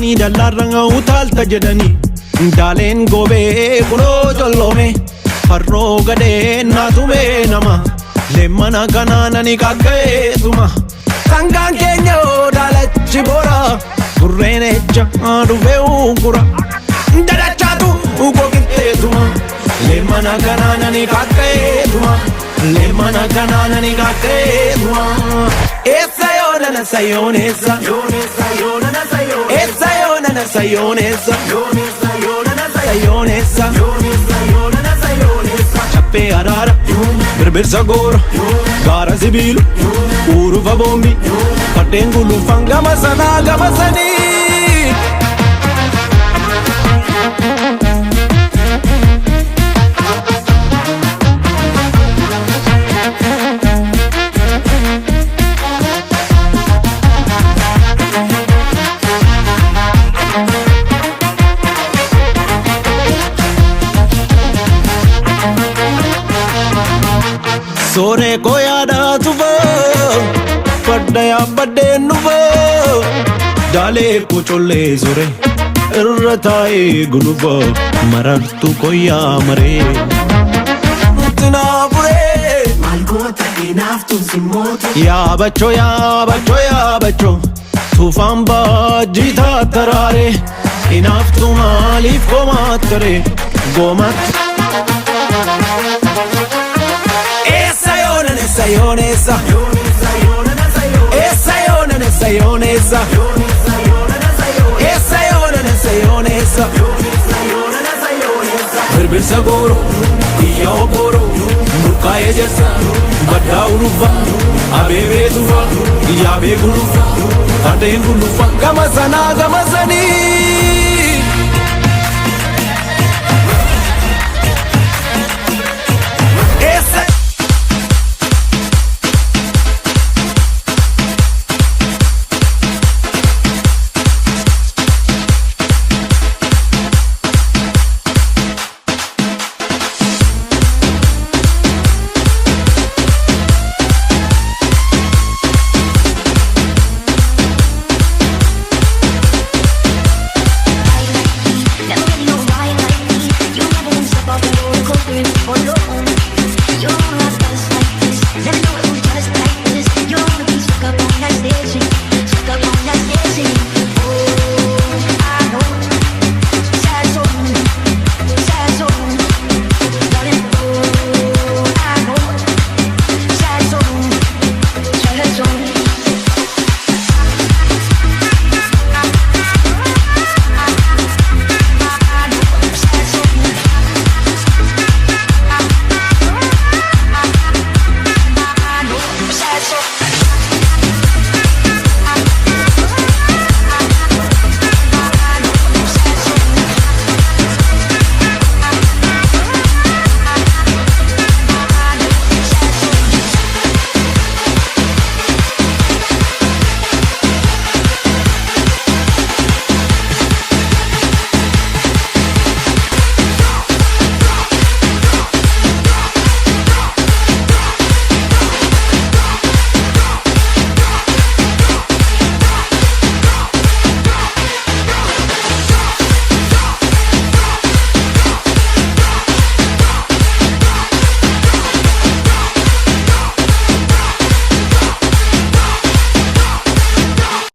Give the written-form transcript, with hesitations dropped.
Jalani dalaranga utalta jedhani Daleen gobee kunoo jolloome Harroo gadee naatume nama Leemmana kanaanani kakka'eetuma Sangaan keenya daalachi bora Gurreen echa dhufee ugura Dadachaatu goqixxeetuma Leemmana kanaanani kakka'eetuma Leemmana kanaanani kakka'eetuma Essa yoonana sayoonessa Essa yoonana sayoonessa Sayoonessa Chappee araara Birbirsa goora Gaara sibiilu Urufa boombi Fardeen gulufan gama sanaa gama sanii Sore ko yaada tufa Fadda yaabbadde nufa Daalee ko collee sore Irra taa'ee gulufa Marartu ko yaamaree Tinaafuree Malgoota inaaftu simootu Yaabacho yaabacho yaabacho Tufaan baajii taataraare Inaaftu maaliif komaattaree Goomaatti Sayonessa Essa yoonana sayonessa Essa yoonana sayonessa Birbirsa gooro Iyya ogooro Murkaa'ee jessa Baddaa ulufa Abeebee tufa Yaabee gulufa Fardeen gulufa Gama sanaa gama sanii